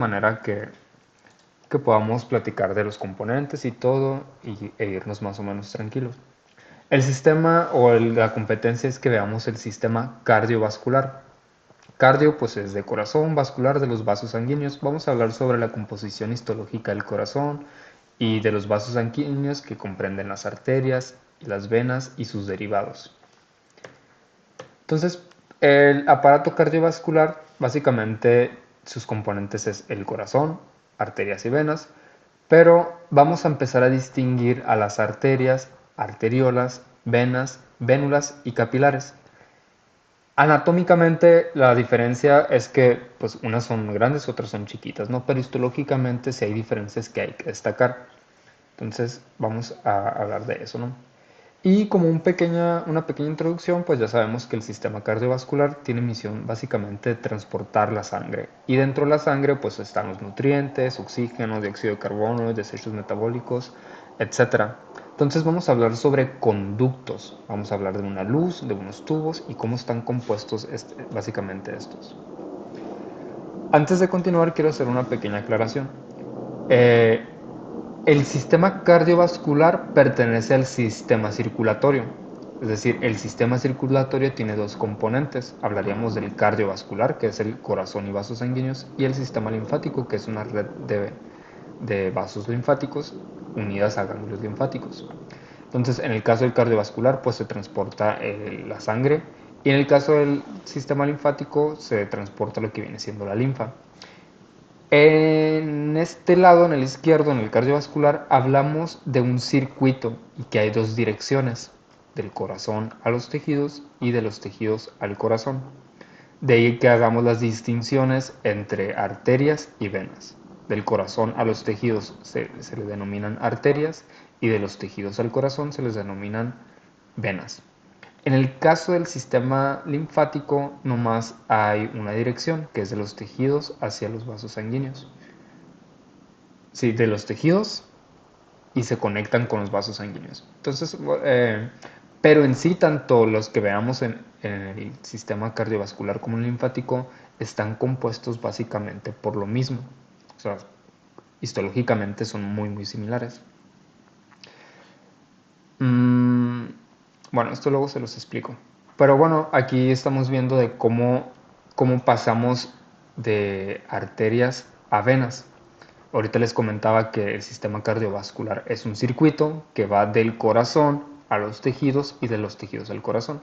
manera que podamos platicar de los componentes y todo e irnos más o menos tranquilos. El sistema la competencia es que veamos el sistema cardiovascular. Cardio pues es de corazón, vascular de los vasos sanguíneos. Vamos a hablar sobre la composición histológica del corazón y de los vasos sanguíneos que comprenden las arterias, las venas y sus derivados. Entonces, el aparato cardiovascular, básicamente sus componentes es el corazón, arterias y venas, pero vamos a empezar a distinguir a las arterias, arteriolas, venas, vénulas y capilares. Anatómicamente la diferencia es que pues unas son grandes, otras son chiquitas, ¿no? Pero histológicamente sí hay diferencias que hay que destacar. Entonces vamos a hablar de eso, ¿no? Y como una pequeña introducción, pues ya sabemos que el sistema cardiovascular tiene misión básicamente de transportar la sangre. Y dentro de la sangre pues están los nutrientes, oxígeno, dióxido de carbono, desechos metabólicos, etc. Entonces vamos a hablar sobre conductos. Vamos a hablar de una luz, de unos tubos y cómo están compuestos básicamente estos. Antes de continuar quiero hacer una pequeña aclaración. El sistema cardiovascular pertenece al sistema circulatorio, es decir, el sistema circulatorio tiene dos componentes. Hablaríamos del cardiovascular, que es el corazón y vasos sanguíneos, y el sistema linfático, que es una red de vasos linfáticos unidas a ganglios linfáticos. Entonces, en el caso del cardiovascular, pues se transporta la sangre, y en el caso del sistema linfático se transporta lo que viene siendo la linfa. En este lado, en el izquierdo, en el cardiovascular, hablamos de un circuito y que hay dos direcciones, del corazón a los tejidos y de los tejidos al corazón. De ahí que hagamos las distinciones entre arterias y venas. Del corazón a los tejidos se le denominan arterias y de los tejidos al corazón se les denominan venas. En el caso del sistema linfático, nomás hay una dirección, que es de los tejidos hacia los vasos sanguíneos. Sí, de los tejidos y se conectan con los vasos sanguíneos. Entonces, pero en sí, tanto los que veamos en el sistema cardiovascular como el linfático están compuestos básicamente por lo mismo. O sea, histológicamente son muy similares. Bueno, esto luego se los explico. Pero bueno, aquí estamos viendo de cómo pasamos de arterias a venas. Ahorita les comentaba que el sistema cardiovascular es un circuito que va del corazón a los tejidos y de los tejidos al corazón.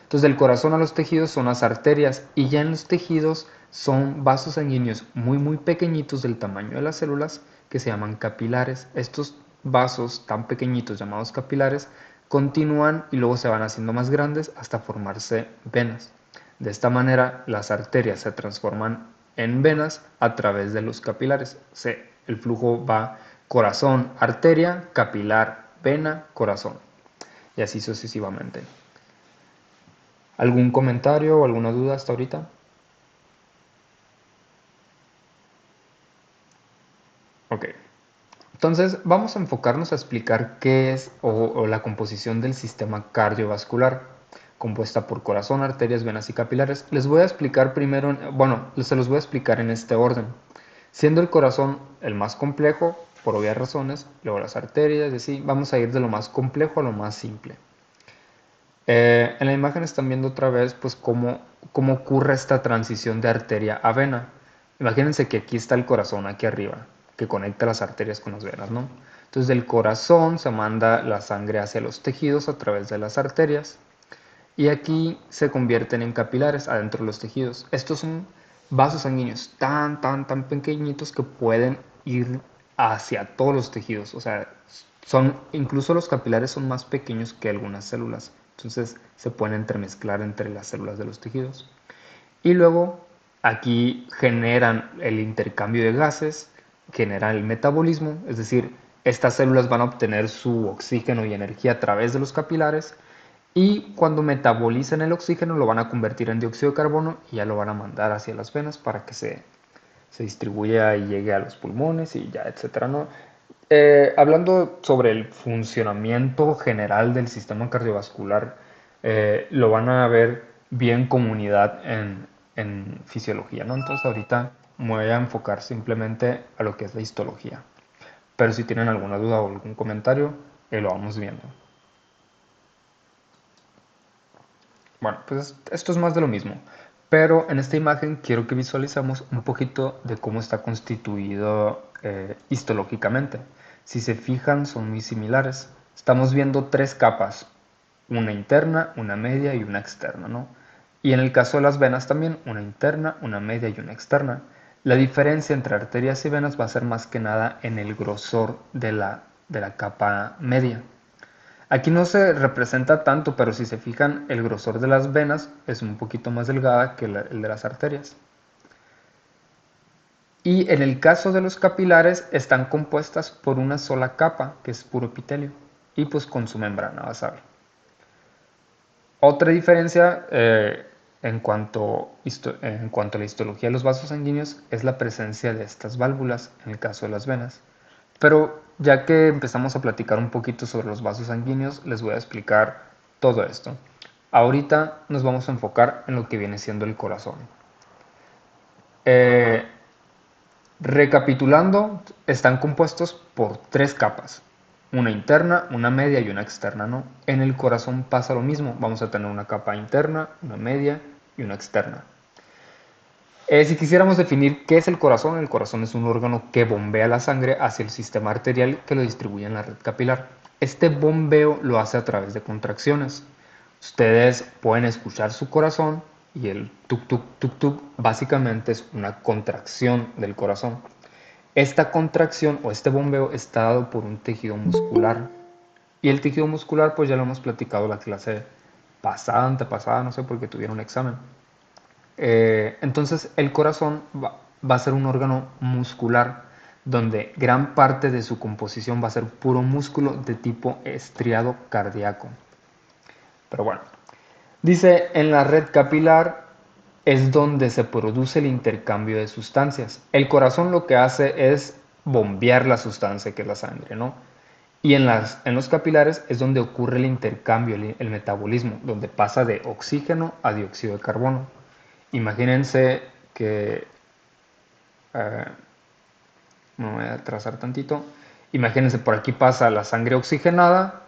Entonces, del corazón a los tejidos son las arterias y ya en los tejidos son vasos sanguíneos muy pequeñitos del tamaño de las células que se llaman capilares. Estos vasos tan pequeñitos llamados capilares continúan y luego se van haciendo más grandes hasta formarse venas. De esta manera las arterias se transforman en venas a través de los capilares. El flujo va corazón, arteria, capilar, vena, corazón y así sucesivamente. ¿Algún comentario o alguna duda hasta ahorita? Ok. Entonces vamos a enfocarnos a explicar qué es o la composición del sistema cardiovascular, compuesta por corazón, arterias, venas y capilares. Les voy a explicar primero, bueno, se los voy a explicar en este orden, siendo el corazón el más complejo, por obvias razones, luego las arterias, y así, vamos a ir de lo más complejo a lo más simple. En la imagen están viendo otra vez pues cómo ocurre esta transición de arteria a vena. Imagínense que aquí está el corazón, aquí arriba, que conecta las arterias con las venas, ¿no? Entonces del corazón se manda la sangre hacia los tejidos a través de las arterias y aquí se convierten en capilares adentro de los tejidos. Estos son vasos sanguíneos tan pequeñitos que pueden ir hacia todos los tejidos. O sea, incluso los capilares son más pequeños que algunas células. Entonces se pueden entremezclar entre las células de los tejidos. Y luego aquí generan el intercambio de gases, generan el metabolismo, es decir, estas células van a obtener su oxígeno y energía a través de los capilares y cuando metabolizan el oxígeno lo van a convertir en dióxido de carbono y ya lo van a mandar hacia las venas para que se distribuya y llegue a los pulmones y ya, etcétera, ¿no? Hablando sobre el funcionamiento general del sistema cardiovascular, lo van a ver bien comunidad en fisiología, ¿no? Entonces ahorita me voy a enfocar simplemente a lo que es la histología. Pero si tienen alguna duda o algún comentario, lo vamos viendo. Bueno, pues esto es más de lo mismo. Pero en esta imagen quiero que visualicemos un poquito de cómo está constituido histológicamente. Si se fijan, son muy similares. Estamos viendo tres capas, una interna, una media y una externa, ¿no? Y en el caso de las venas también, una interna, una media y una externa. La diferencia entre arterias y venas va a ser más que nada en el grosor de la capa media. Aquí no se representa tanto, pero si se fijan, el grosor de las venas es un poquito más delgada que el de las arterias. Y en el caso de los capilares, están compuestas por una sola capa, que es puro epitelio, y pues con su membrana basal. Otra diferencia en cuanto a la histología de los vasos sanguíneos es la presencia de estas válvulas en el caso de las venas. Pero ya que empezamos a platicar un poquito sobre los vasos sanguíneos, les voy a explicar todo esto. Ahorita nos vamos a enfocar en lo que viene siendo el corazón. Eh, Recapitulando, están compuestos por tres capas, una interna, una media y una externa, ¿no? En el corazón pasa lo mismo, vamos a tener una capa interna, una media y una externa. Si quisiéramos definir qué es el corazón es un órgano que bombea la sangre hacia el sistema arterial que lo distribuye en la red capilar. Este bombeo lo hace a través de contracciones. Ustedes pueden escuchar su corazón y el tuk tuk tuk tuk básicamente es una contracción del corazón. Esta contracción o este bombeo está dado por un tejido muscular. Y el tejido muscular, pues ya lo hemos platicado la clase pasada, antepasada, no sé, porque tuvieron un examen. Entonces el corazón va a ser un órgano muscular donde gran parte de su composición va a ser puro músculo de tipo estriado cardíaco. Pero bueno, dice en la red capilar es donde se produce el intercambio de sustancias. El corazón lo que hace es bombear la sustancia que es la sangre, ¿no? Y en los capilares es donde ocurre el intercambio, el metabolismo, donde pasa de oxígeno a dióxido de carbono. Imagínense que, eh, me voy a trazar tantito, imagínense por aquí pasa la sangre oxigenada,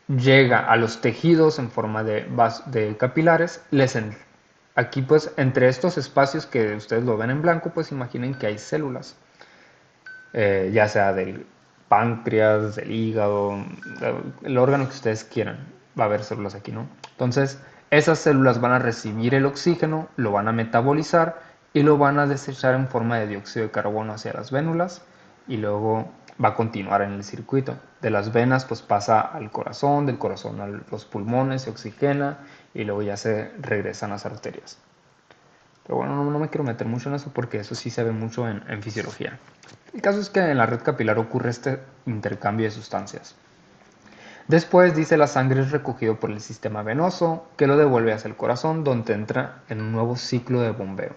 llega a los tejidos en forma de capilares, aquí pues entre estos espacios que ustedes lo ven en blanco, pues imaginen que hay células, ya sea del páncreas, del hígado, el órgano que ustedes quieran, va a haber células aquí, ¿no? Entonces, esas células van a recibir el oxígeno, lo van a metabolizar y lo van a desechar en forma de dióxido de carbono hacia las vénulas y luego va a continuar en el circuito. De las venas pues pasa al corazón, del corazón a los pulmones, se oxigena y luego ya se regresan las arterias. Pero bueno, no me quiero meter mucho en eso porque eso sí se ve mucho en fisiología. El caso es que en la red capilar ocurre este intercambio de sustancias. Después dice la sangre es recogido por el sistema venoso que lo devuelve hacia el corazón donde entra en un nuevo ciclo de bombeo.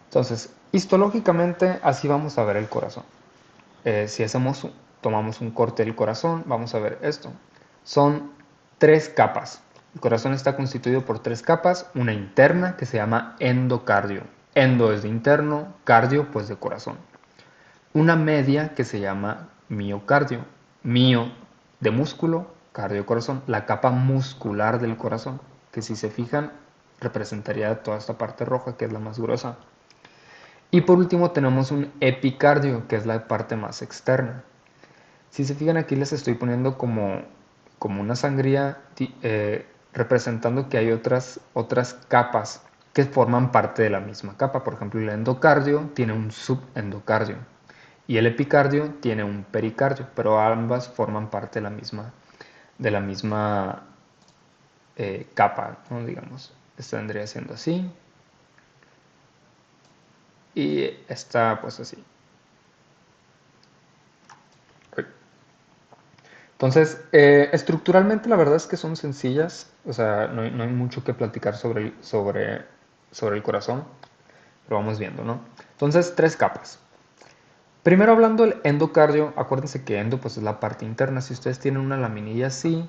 Entonces, histológicamente así vamos a ver el corazón. Si tomamos un corte del corazón, vamos a ver esto. Son tres capas. El corazón está constituido por tres capas, una interna que se llama endocardio. Endo es de interno, cardio pues de corazón. Una media que se llama miocardio. Mio de músculo, cardio corazón, la capa muscular del corazón, que si se fijan representaría toda esta parte roja que es la más gruesa. Y por último tenemos un epicardio, que es la parte más externa. Si se fijan aquí les estoy poniendo como una sangría representando que hay otras capas que forman parte de la misma capa. Por ejemplo, el endocardio tiene un subendocardio y el epicardio tiene un pericardio, pero ambas forman parte de la misma capa, ¿no? Digamos, esto vendría siendo así y está pues así. Entonces, estructuralmente la verdad es que son sencillas, o sea, no hay mucho que platicar sobre el corazón, pero vamos viendo, ¿no? Entonces, tres capas. Primero hablando del endocardio, acuérdense que endo pues es la parte interna. Si ustedes tienen una laminilla así,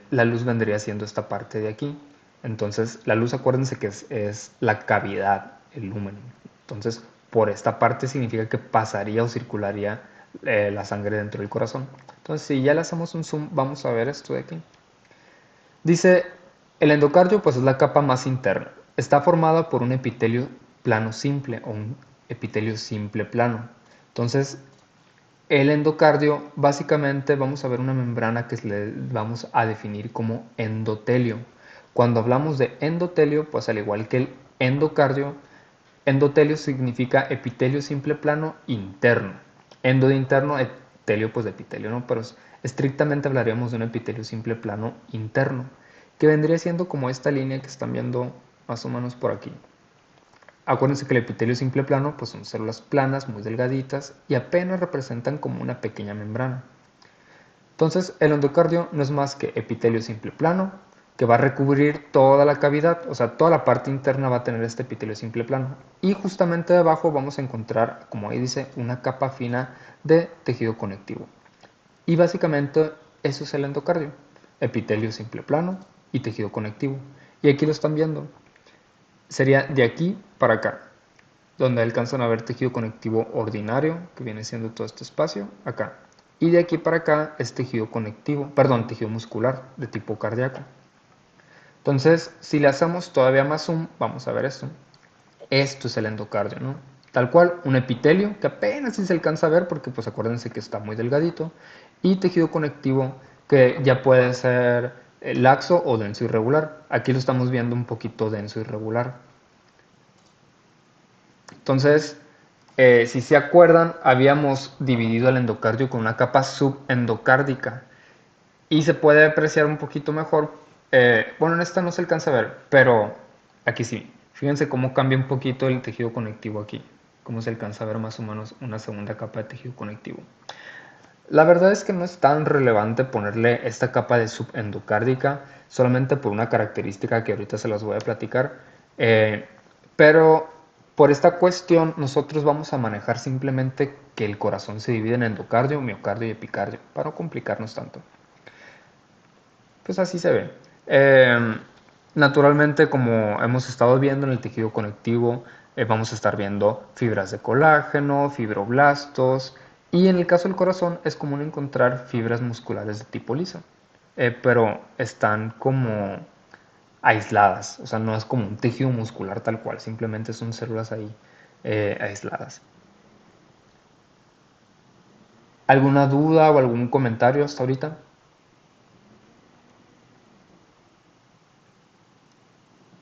la luz vendría siendo esta parte de aquí. Entonces, la luz acuérdense que es la cavidad el lumen. Entonces, por esta parte significa que pasaría o circularía la sangre dentro del corazón. Entonces, si ya le hacemos un zoom, vamos a ver esto de aquí. Dice, el endocardio pues es la capa más interna. Está formada por un epitelio plano simple o un epitelio simple plano. Entonces, el endocardio, básicamente vamos a ver una membrana que le vamos a definir como endotelio. Cuando hablamos de endotelio, pues al igual que el endocardio, endotelio significa epitelio simple plano interno. Endo de interno, epitelio pues de epitelio, ¿no? Pero estrictamente hablaríamos de un epitelio simple plano interno, que vendría siendo como esta línea que están viendo más o menos por aquí. Acuérdense que el epitelio simple plano pues son células planas, muy delgaditas y apenas representan como una pequeña membrana. Entonces el endocardio no es más que epitelio simple plano que va a recubrir toda la cavidad, o sea, toda la parte interna va a tener este epitelio simple plano. Y justamente debajo vamos a encontrar, como ahí dice, una capa fina de tejido conectivo. Y básicamente eso es el endocardio, epitelio simple plano y tejido conectivo. Y aquí lo están viendo. Sería de aquí para acá, donde alcanzan a ver tejido conectivo ordinario, que viene siendo todo este espacio, acá. Y de aquí para acá es tejido conectivo, perdón, tejido muscular de tipo cardíaco. Entonces, si le hacemos todavía más zoom, vamos a ver esto. Esto es el endocardio, ¿no? Tal cual, un epitelio, que apenas si se alcanza a ver, porque pues acuérdense que está muy delgadito, y tejido conectivo, que ya puede ser laxo o denso irregular. Aquí lo estamos viendo un poquito denso irregular. Entonces, si se acuerdan, habíamos dividido el endocardio con una capa subendocárdica y se puede apreciar un poquito mejor. Bueno, en esta no se alcanza a ver, pero aquí sí. Fíjense cómo cambia un poquito el tejido conectivo aquí, cómo se alcanza a ver más o menos una segunda capa de tejido conectivo. La verdad es que no es tan relevante ponerle esta capa de subendocárdica, solamente por una característica que ahorita se las voy a platicar. Pero por esta cuestión nosotros vamos a manejar simplemente que el corazón se divide en endocardio, miocardio y epicardio, para no complicarnos tanto. Pues así se ve. Naturalmente, como hemos estado viendo en el tejido conectivo, vamos a estar viendo fibras de colágeno, fibroblastos, y en el caso del corazón es común encontrar fibras musculares de tipo lisa, pero están como aisladas, o sea, no es como un tejido muscular tal cual, simplemente son células ahí aisladas. ¿Alguna duda o algún comentario hasta ahorita?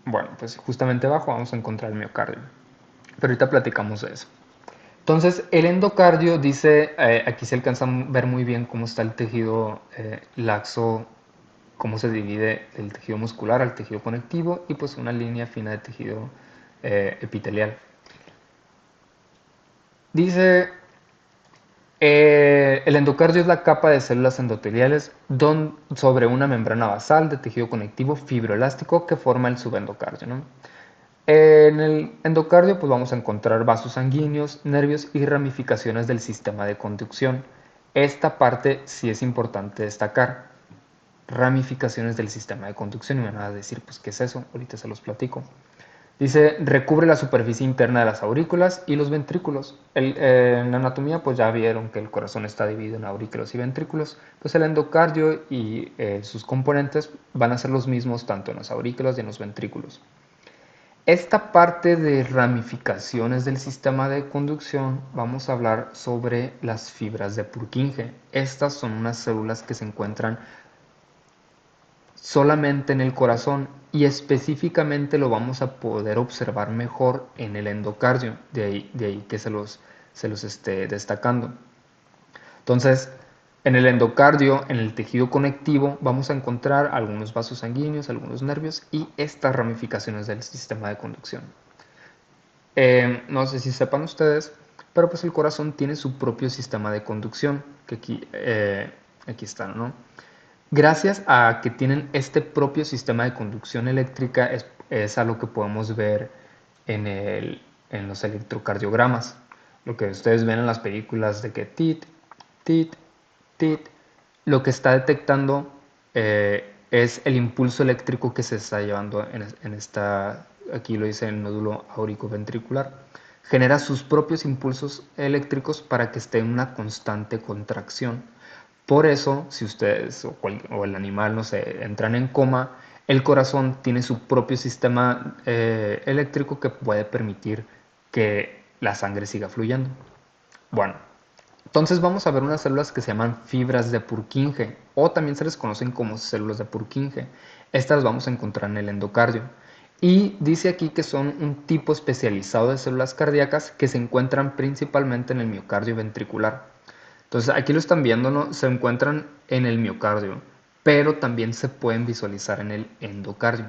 Bueno, pues justamente abajo vamos a encontrar el miocardio. Pero ahorita platicamos de eso. Entonces, el endocardio dice, aquí se alcanza a ver muy bien cómo está el tejido laxo, cómo se divide el tejido muscular al tejido conectivo y pues una línea fina de tejido epitelial. Dice, el endocardio es la capa de células endoteliales sobre una membrana basal de tejido conectivo fibroelástico que forma el subendocardio, ¿no? En el endocardio pues vamos a encontrar vasos sanguíneos, nervios y ramificaciones del sistema de conducción. Esta parte sí es importante destacar. Ramificaciones del sistema de conducción y me van a decir pues qué es eso, ahorita se los platico. Dice, recubre la superficie interna de las aurículas y los ventrículos. En la anatomía pues ya vieron que el corazón está dividido en aurículos y ventrículos. Pues el endocardio y sus componentes van a ser los mismos tanto en los aurículos y en los ventrículos. Esta parte de ramificaciones del sistema de conducción vamos a hablar sobre las fibras de Purkinje. Estas son unas células que se encuentran solamente en el corazón y específicamente lo vamos a poder observar mejor en el endocardio, de ahí que se los esté destacando. Entonces, en el endocardio, en el tejido conectivo, vamos a encontrar algunos vasos sanguíneos, algunos nervios y estas ramificaciones del sistema de conducción. No sé si sepan ustedes, pero pues el corazón tiene su propio sistema de conducción, que aquí está, ¿no? Gracias a que tienen este propio sistema de conducción eléctrica es a lo que podemos ver en los electrocardiogramas. Lo que ustedes ven en las películas de que tit, tit, tit, lo que está detectando es el impulso eléctrico que se está llevando en esta aquí lo dice el nódulo auriculoventricular, genera sus propios impulsos eléctricos para que esté en una constante contracción. Por eso, si ustedes o el animal, no sé, entran en coma, el corazón tiene su propio sistema eléctrico que puede permitir que la sangre siga fluyendo. Bueno, entonces vamos a ver unas células que se llaman fibras de Purkinje o también se les conocen como células de Purkinje. Estas las vamos a encontrar en el endocardio. Y dice aquí que son un tipo especializado de células cardíacas que se encuentran principalmente en el miocardio ventricular. Entonces aquí lo están viendo, ¿no? Se encuentran en el miocardio, pero también se pueden visualizar en el endocardio.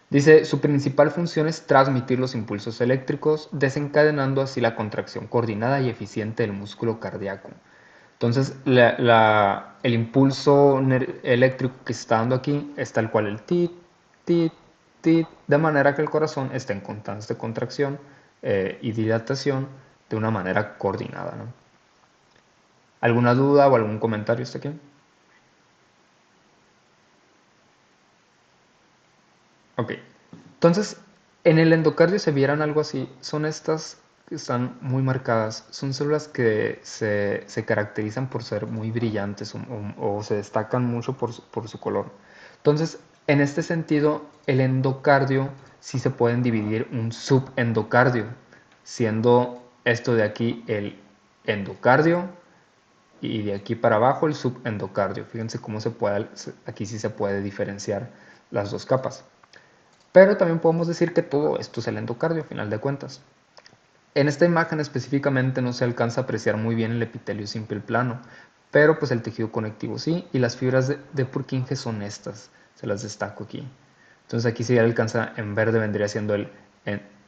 Dice, su principal función es transmitir los impulsos eléctricos, desencadenando así la contracción coordinada y eficiente del músculo cardíaco. Entonces, el impulso eléctrico que se está dando aquí es tal cual el tit, tit, tit, de manera que el corazón está en constante contracción y dilatación de una manera coordinada, ¿no? ¿Alguna duda o algún comentario hasta aquí? Ok. Entonces, en el endocardio se vieran algo así. Son estas que están muy marcadas. Son células que se caracterizan por ser muy brillantes o se destacan mucho por su color. Entonces, en este sentido, el endocardio sí se pueden dividir un subendocardio, siendo esto de aquí el endocardio y de aquí para abajo el subendocardio. Fíjense cómo aquí sí se puede diferenciar las dos capas. Pero también podemos decir que todo esto es el endocardio, a final de cuentas. En esta imagen específicamente no se alcanza a apreciar muy bien el epitelio simple plano, pero pues el tejido conectivo sí, y las fibras de Purkinje son estas, se las destaco aquí. Entonces aquí sí alcanza, en verde vendría siendo el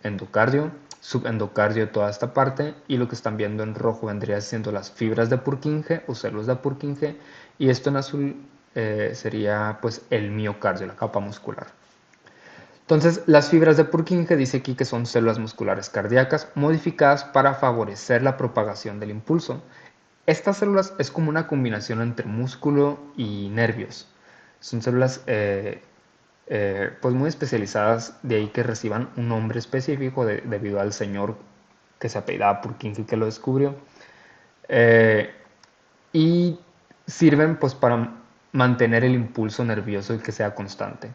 endocardio, subendocardio toda esta parte, y lo que están viendo en rojo vendría siendo las fibras de Purkinje o células de Purkinje, y esto en azul sería pues el miocardio, la capa muscular. Entonces, las fibras de Purkinje dice aquí que son células musculares cardíacas modificadas para favorecer la propagación del impulso. Estas células es como una combinación entre músculo y nervios. Son células pues muy especializadas, de ahí que reciban un nombre específico debido al señor que se apellidaba Purkinje que lo descubrió. Y sirven pues para mantener el impulso nervioso y que sea constante.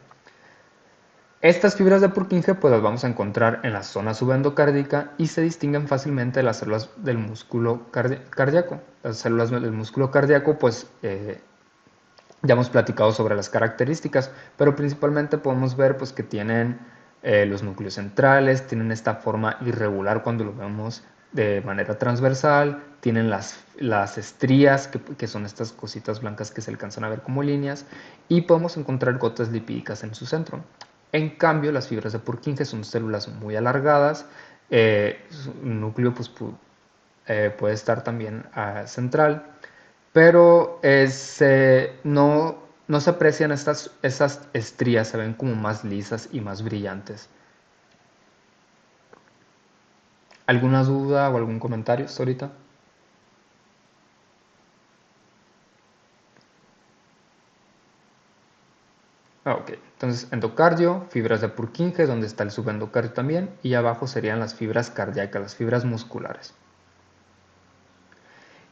Estas fibras de Purkinje pues las vamos a encontrar en la zona subendocárdica y se distinguen fácilmente de las células del músculo cardíaco. Las células del músculo cardíaco pues ya hemos platicado sobre las características, pero principalmente podemos ver pues que tienen los núcleos centrales, tienen esta forma irregular cuando lo vemos de manera transversal, tienen las estrías, que son estas cositas blancas que se alcanzan a ver como líneas, y podemos encontrar gotas lipídicas en su centro. En cambio, las fibras de Purkinje son células muy alargadas, su núcleo pues, puede estar también central, pero no se aprecian esas estrías, se ven como más lisas y más brillantes. ¿Alguna duda o algún comentario hasta ahorita? Ok, entonces endocardio, fibras de Purkinje, donde está el subendocardio también, y abajo serían las fibras cardíacas, las fibras musculares.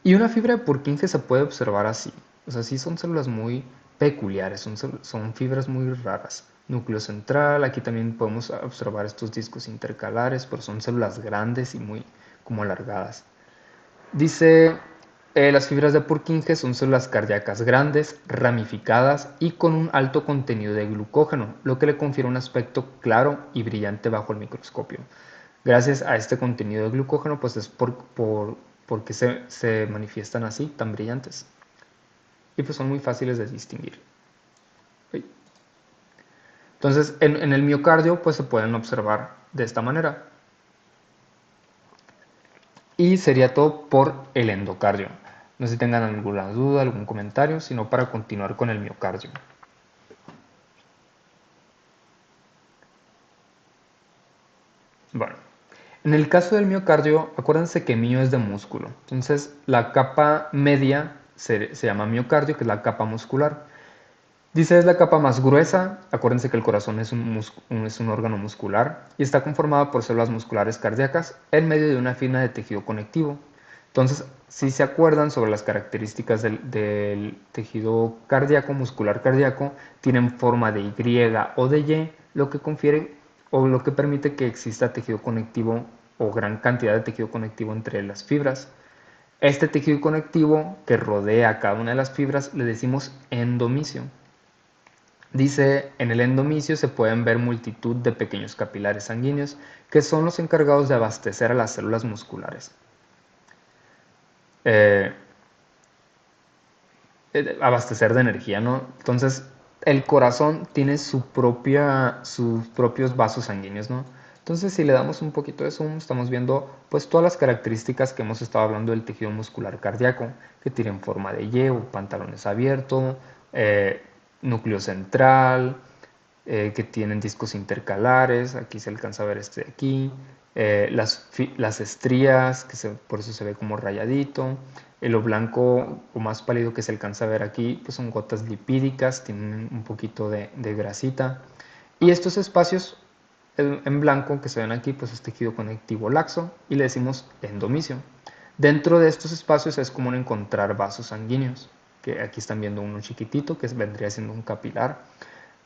Y una fibra de Purkinje se puede observar así, o sea, sí son células muy peculiares, son fibras muy raras. Núcleo central, aquí también podemos observar estos discos intercalares, pero son células grandes y muy como alargadas. Dice, las fibras de Purkinje son células cardíacas grandes, ramificadas y con un alto contenido de glucógeno, lo que le confiere un aspecto claro y brillante bajo el microscopio. Gracias a este contenido de glucógeno, pues es porque se manifiestan así, tan brillantes. Y pues son muy fáciles de distinguir. Entonces, en el miocardio, pues se pueden observar de esta manera. Y sería todo por el endocardio. No sé si tengan alguna duda, algún comentario, sino para continuar con el miocardio. Bueno, en el caso del miocardio, acuérdense que mio es de músculo. Entonces, la capa media se llama miocardio, que es la capa muscular. Dice, es la capa más gruesa. Acuérdense que el corazón es es un órgano muscular y está conformado por células musculares cardíacas en medio de una fibra de tejido conectivo. Entonces, si se acuerdan sobre las características del tejido cardíaco, muscular cardíaco, tienen forma de Y o de Y, lo que confiere o lo que permite que exista tejido conectivo o gran cantidad de tejido conectivo entre las fibras. Este tejido conectivo que rodea cada una de las fibras le decimos endomisio. Dice, en el endomisio se pueden ver multitud de pequeños capilares sanguíneos que son los encargados de abastecer a las células musculares. Eh, Abastecer de energía, ¿no? Entonces, el corazón tiene sus propios vasos sanguíneos, ¿no? Entonces, si le damos un poquito de zoom, estamos viendo pues todas las características que hemos estado hablando del tejido muscular cardíaco, que tienen forma de Y o pantalones abiertos, núcleo central, que tienen discos intercalares, aquí se alcanza a ver este de aquí, las estrías, por eso se ve como rayadito, lo blanco o más pálido que se alcanza a ver aquí, pues son gotas lipídicas, tienen un poquito de grasita, y estos espacios en blanco que se ven aquí, pues es tejido conectivo laxo, y le decimos endomisio. Dentro de estos espacios es común encontrar vasos sanguíneos, que aquí están viendo uno chiquitito, que vendría siendo un capilar.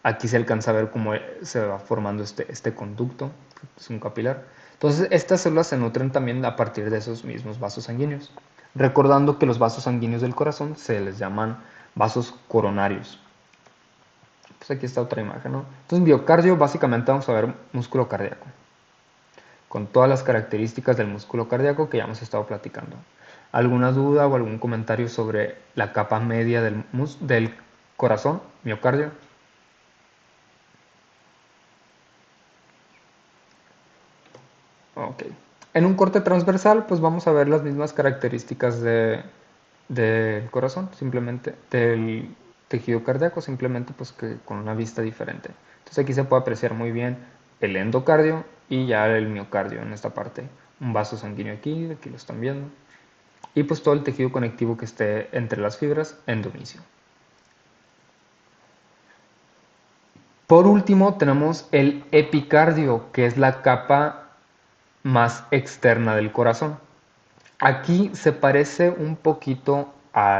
Aquí se alcanza a ver cómo se va formando este conducto, es un capilar. Entonces, estas células se nutren también a partir de esos mismos vasos sanguíneos. Recordando que los vasos sanguíneos del corazón se les llaman vasos coronarios. Pues aquí está otra imagen, ¿no? Entonces, miocardio, básicamente vamos a ver músculo cardíaco, con todas las características del músculo cardíaco que ya hemos estado platicando. ¿Alguna duda o algún comentario sobre la capa media del corazón, miocardio? Ok. En un corte transversal, pues vamos a ver las mismas características del corazón, simplemente del tejido cardíaco, simplemente pues que con una vista diferente. Entonces aquí se puede apreciar muy bien el endocardio y ya el miocardio en esta parte. Un vaso sanguíneo aquí lo están viendo. Y pues todo el tejido conectivo que esté entre las fibras, endomisio. Por último, tenemos el epicardio, que es la capa más externa del corazón. Aquí se parece un poquito a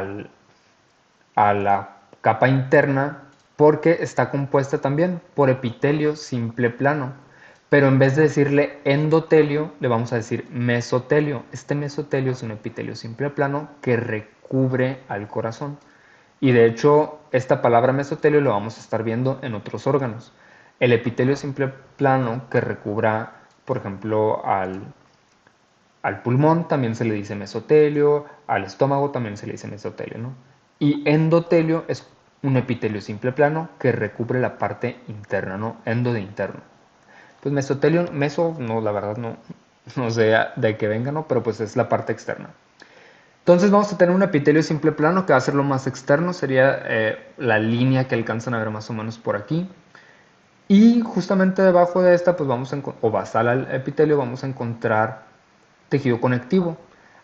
la capa interna porque está compuesta también por epitelio simple plano. Pero en vez de decirle endotelio, le vamos a decir mesotelio. Este mesotelio es un epitelio simple plano que recubre al corazón. Y de hecho, esta palabra mesotelio lo vamos a estar viendo en otros órganos. El epitelio simple plano que recubra, por ejemplo, al pulmón también se le dice mesotelio, al estómago también se le dice mesotelio, ¿no? Y endotelio es un epitelio simple plano que recubre la parte interna, ¿no? Endo de interno. Pues mesotelio, meso, no, la verdad no, no sé de qué venga, ¿no? Pero pues es la parte externa. Entonces vamos a tener un epitelio simple plano que va a ser lo más externo, sería la línea que alcanzan a ver más o menos por aquí. Y justamente debajo de esta, pues o basal al epitelio, vamos a encontrar tejido conectivo.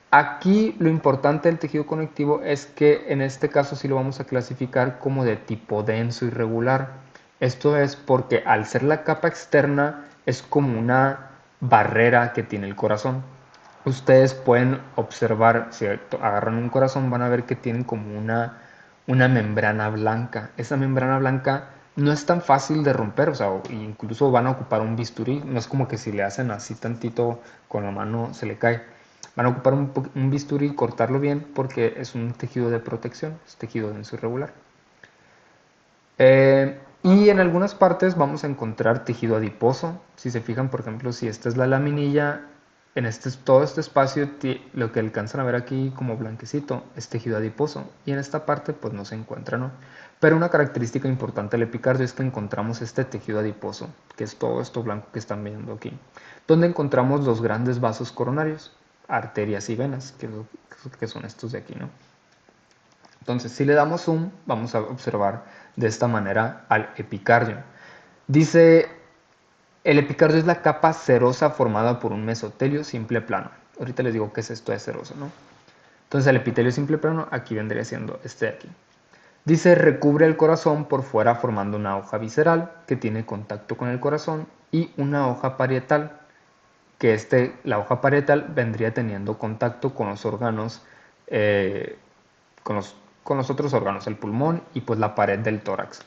Aquí lo importante del tejido conectivo es que en este caso sí lo vamos a clasificar como de tipo denso y regular. Esto es porque al ser la capa externa es como una barrera que tiene el corazón. Ustedes pueden observar, si agarran un corazón van a ver que tienen como una membrana blanca. Esa membrana blanca no es tan fácil de romper, o sea, incluso van a ocupar un bisturí. No es como que si le hacen así tantito con la mano se le cae. Van a ocupar un bisturí y cortarlo bien porque es un tejido de protección, es tejido denso y regular. Y en algunas partes vamos a encontrar tejido adiposo. Si se fijan, por ejemplo, si esta es la laminilla, todo este espacio, lo que alcanzan a ver aquí como blanquecito es tejido adiposo. Y en esta parte pues no se encuentra, ¿no? Pero una característica importante del epicardio es que encontramos este tejido adiposo, que es todo esto blanco que están viendo aquí, donde encontramos los grandes vasos coronarios, arterias y venas, que son estos de aquí, ¿no? Entonces, si le damos zoom, vamos a observar de esta manera al epicardio. Dice, el epicardio es la capa serosa formada por un mesotelio simple plano. Ahorita les digo qué es esto de seroso, ¿no? Entonces, el epitelio simple plano aquí vendría siendo este de aquí. Dice, recubre el corazón por fuera formando una hoja visceral que tiene contacto con el corazón y una hoja parietal, que la hoja parietal vendría teniendo contacto con los órganos, eh, con los otros órganos, el pulmón y pues la pared del tórax.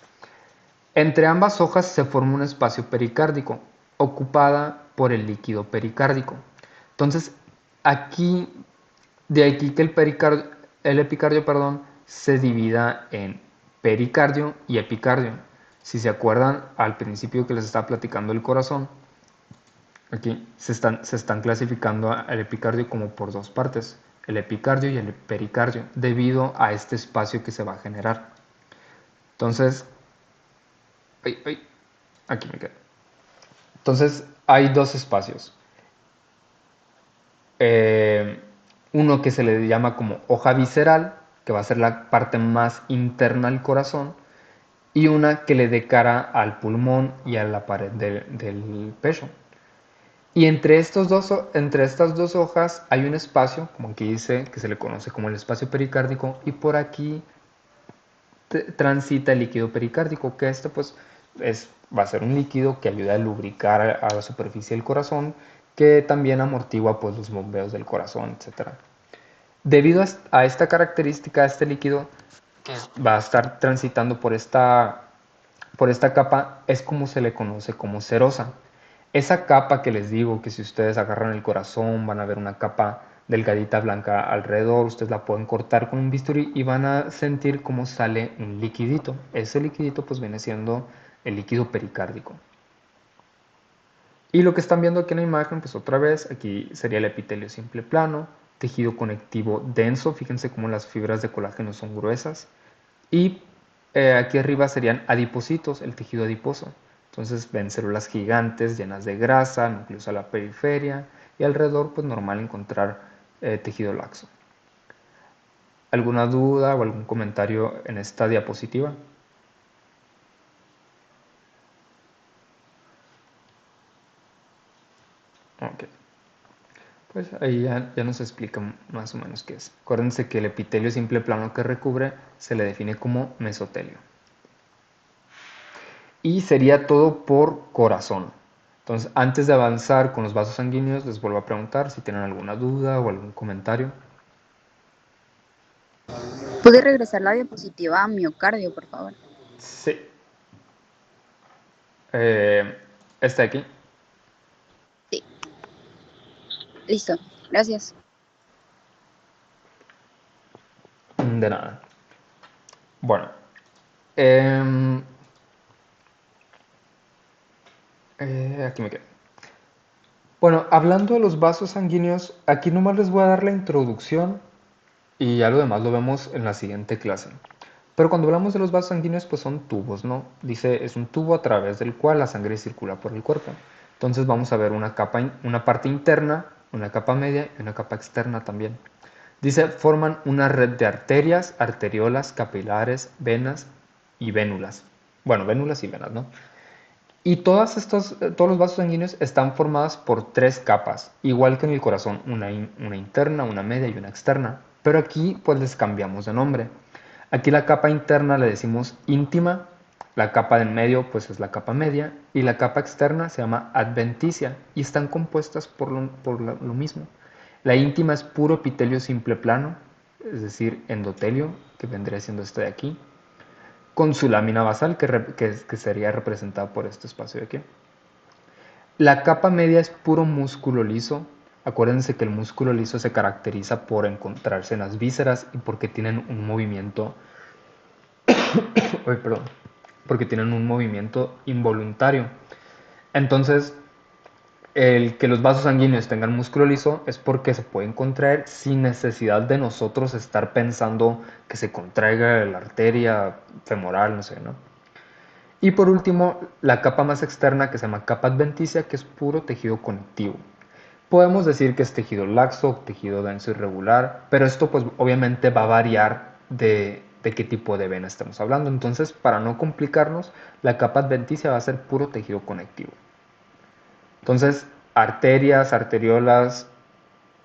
Entre ambas hojas se forma un espacio pericárdico, ocupada por el líquido pericárdico. Entonces, aquí, de aquí que el epicardio, perdón, se divida en pericardio y epicardio. Si se acuerdan, al principio que les estaba platicando el corazón, aquí se están clasificando al epicardio como por dos partes, el epicardio y el pericardio, debido a este espacio que se va a generar. Entonces, ay, ay, aquí me quedo. Entonces, hay dos espacios. Eh, Uno que se le llama como hoja visceral, que va a ser la parte más interna al corazón, y una que le dé cara al pulmón y a la pared del pecho. Y entre estas dos hojas hay un espacio, como aquí dice, que se le conoce como el espacio pericárdico, y por aquí transita el líquido pericárdico, que pues va a ser un líquido que ayuda a lubricar a la superficie del corazón, que también amortigua pues los bombeos del corazón, etcétera. Debido a esta característica, este líquido que va a estar transitando por esta capa, es como se le conoce como serosa. Esa capa que les digo, que si ustedes agarran el corazón van a ver una capa delgadita blanca alrededor, ustedes la pueden cortar con un bisturí y van a sentir cómo sale un liquidito. Ese liquidito pues viene siendo el líquido pericárdico. Y lo que están viendo aquí en la imagen, pues otra vez, aquí sería el epitelio simple plano, tejido conectivo denso, fíjense cómo las fibras de colágeno son gruesas, y aquí arriba serían adipocitos, el tejido adiposo. Entonces ven células gigantes llenas de grasa, núcleos a la periferia, y alrededor pues normal encontrar tejido laxo. ¿Alguna duda o algún comentario en esta diapositiva? Ok. Pues ahí ya nos explica más o menos qué es. Acuérdense que el epitelio simple plano que recubre se le define como mesotelio. Y sería todo por corazón. Entonces, antes de avanzar con los vasos sanguíneos, les vuelvo a preguntar si tienen alguna duda o algún comentario. ¿Puede regresar la diapositiva a miocardio, por favor? Sí. Este aquí. Sí, listo. Gracias. De nada. Bueno. eh, Aquí me quedo. Bueno, hablando de los vasos sanguíneos, aquí nomás les voy a dar la introducción y ya lo demás lo vemos en la siguiente clase. Pero cuando hablamos de los vasos sanguíneos, pues son tubos, ¿no? Dice, es un tubo a través del cual la sangre circula por el cuerpo. Entonces vamos a ver una parte interna, una capa media y una capa externa también. Dice, forman una red de arterias, arteriolas, capilares, venas y vénulas. Bueno, vénulas y venas, ¿no? Y todos los vasos sanguíneos están formados por tres capas, igual que en el corazón, una interna, una media y una externa. Pero aquí pues les cambiamos de nombre. Aquí la capa interna le decimos íntima, la capa del medio pues es la capa media y la capa externa se llama adventicia y están compuestas por lo mismo. La íntima es puro epitelio simple plano, es decir, endotelio, que vendría siendo este de aquí, con su lámina basal, que sería representada por este espacio de aquí. La capa media es puro músculo liso. Acuérdense que el músculo liso se caracteriza por encontrarse en las vísceras y porque tienen un movimiento, perdón, porque tienen un movimiento involuntario. Entonces, el que los vasos sanguíneos tengan músculo liso es porque se pueden contraer sin necesidad de nosotros estar pensando que se contraiga la arteria femoral, no sé, ¿no? Y por último, la capa más externa que se llama capa adventicia, que es puro tejido conectivo. Podemos decir que es tejido laxo, tejido denso irregular, pero esto pues obviamente va a variar de qué tipo de vena estamos hablando. Entonces, para no complicarnos, la capa adventicia va a ser puro tejido conectivo. Entonces, arterias, arteriolas,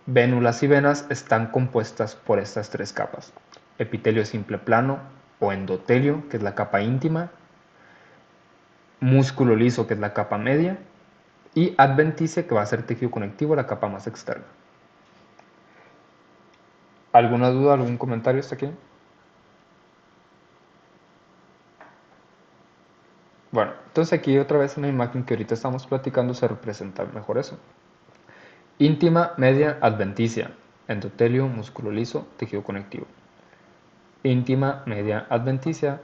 vénulas y venas están compuestas por estas tres capas. Epitelio simple plano o endotelio, que es la capa íntima, músculo liso, que es la capa media, y adventicia, que va a ser tejido conectivo, la capa más externa. ¿Alguna duda, algún comentario hasta aquí? Bueno, entonces aquí otra vez en la imagen que ahorita estamos platicando se representa mejor eso. Íntima, media, adventicia, endotelio, músculo liso, tejido conectivo. Íntima, media, adventicia,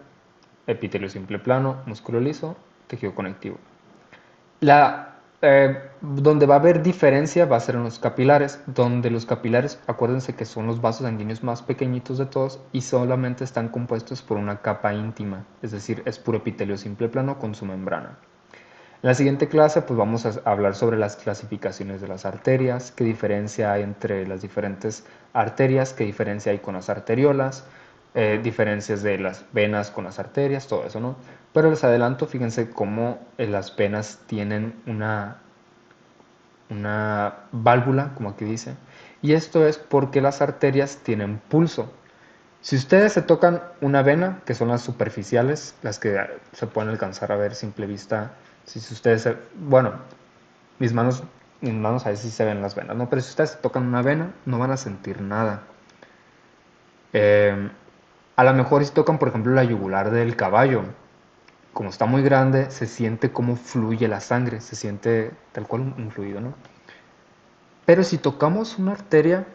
epitelio simple plano, músculo liso, tejido conectivo. Donde va a haber diferencia va a ser en los capilares, donde los capilares, acuérdense que son los vasos sanguíneos más pequeñitos de todos y solamente están compuestos por una capa íntima, es decir, es puro epitelio simple plano con su membrana. En la siguiente clase pues vamos a hablar sobre las clasificaciones de las arterias, qué diferencia hay entre las diferentes arterias, qué diferencia hay con las arteriolas, diferencias de las venas con las arterias, todo eso, ¿no? Pero les adelanto, fíjense cómo las venas tienen una válvula, como aquí dice, y esto es porque las arterias tienen pulso. Si ustedes se tocan una vena, que son las superficiales, las que se pueden alcanzar a ver a simple vista, si ustedes, bueno, mis manos a veces sí se ven las venas, ¿no? Pero si ustedes se tocan una vena, no van a sentir nada. A lo mejor si tocan, por ejemplo, la yugular del caballo, como está muy grande, se siente cómo fluye la sangre, se siente tal cual un fluido, ¿no? Pero si tocamos una arteria,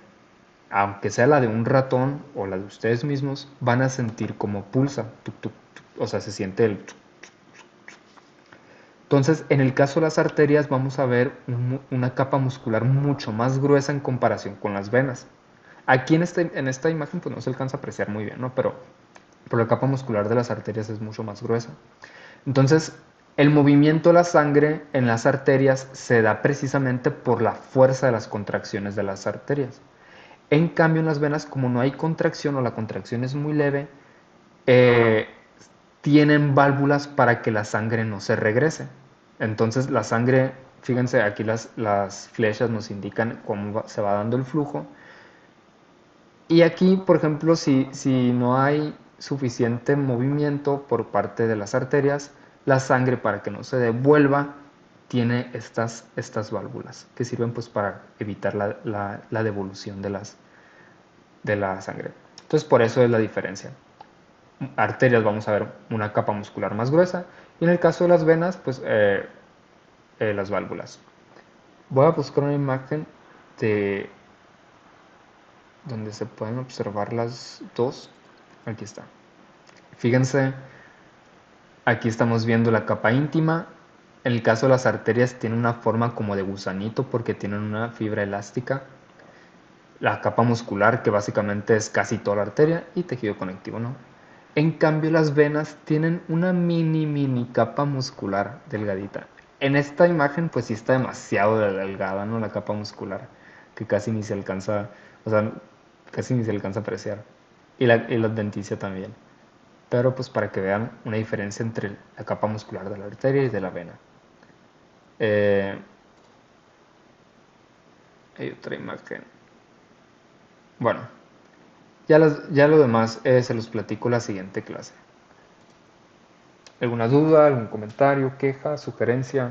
aunque sea la de un ratón o la de ustedes mismos, van a sentir como pulsa, tuc, tuc, tuc, o sea, se siente el... Entonces, en el caso de las arterias vamos a ver una capa muscular mucho más gruesa en comparación con las venas. Aquí en esta imagen pues no se alcanza a apreciar muy bien, ¿no? Pero la capa muscular de las arterias es mucho más gruesa. Entonces, el movimiento de la sangre en las arterias se da precisamente por la fuerza de las contracciones de las arterias. En cambio, en las venas, como no hay contracción o la contracción es muy leve, eh, tienen válvulas para que la sangre no se regrese. Entonces, la sangre, fíjense, aquí las flechas nos indican cómo se va dando el flujo. Y aquí, por ejemplo, si no hay suficiente movimiento por parte de las arterias, la sangre para que no se devuelva tiene estas válvulas que sirven pues para evitar la devolución de la sangre. Entonces por eso es la diferencia. Arterias vamos a ver una capa muscular más gruesa y en el caso de las venas pues las válvulas. Voy a buscar una imagen de donde se pueden observar las dos. Aquí está. Fíjense, aquí estamos viendo la capa íntima. En el caso de las arterias tiene una forma como de gusanito porque tienen una fibra elástica. La capa muscular, que básicamente es casi toda la arteria, y tejido conectivo, ¿no? En cambio, las venas tienen una mini capa muscular delgadita. En esta imagen, pues sí está demasiado delgada, ¿no? La capa muscular, que casi ni se alcanza, o sea, casi ni se alcanza a apreciar. Y la adventicia también. Pero pues para que vean una diferencia entre la capa muscular de la arteria y de la vena. Hay otra imagen. Bueno, ya lo demás se los platico la siguiente clase. ¿Alguna duda, algún comentario, queja, sugerencia?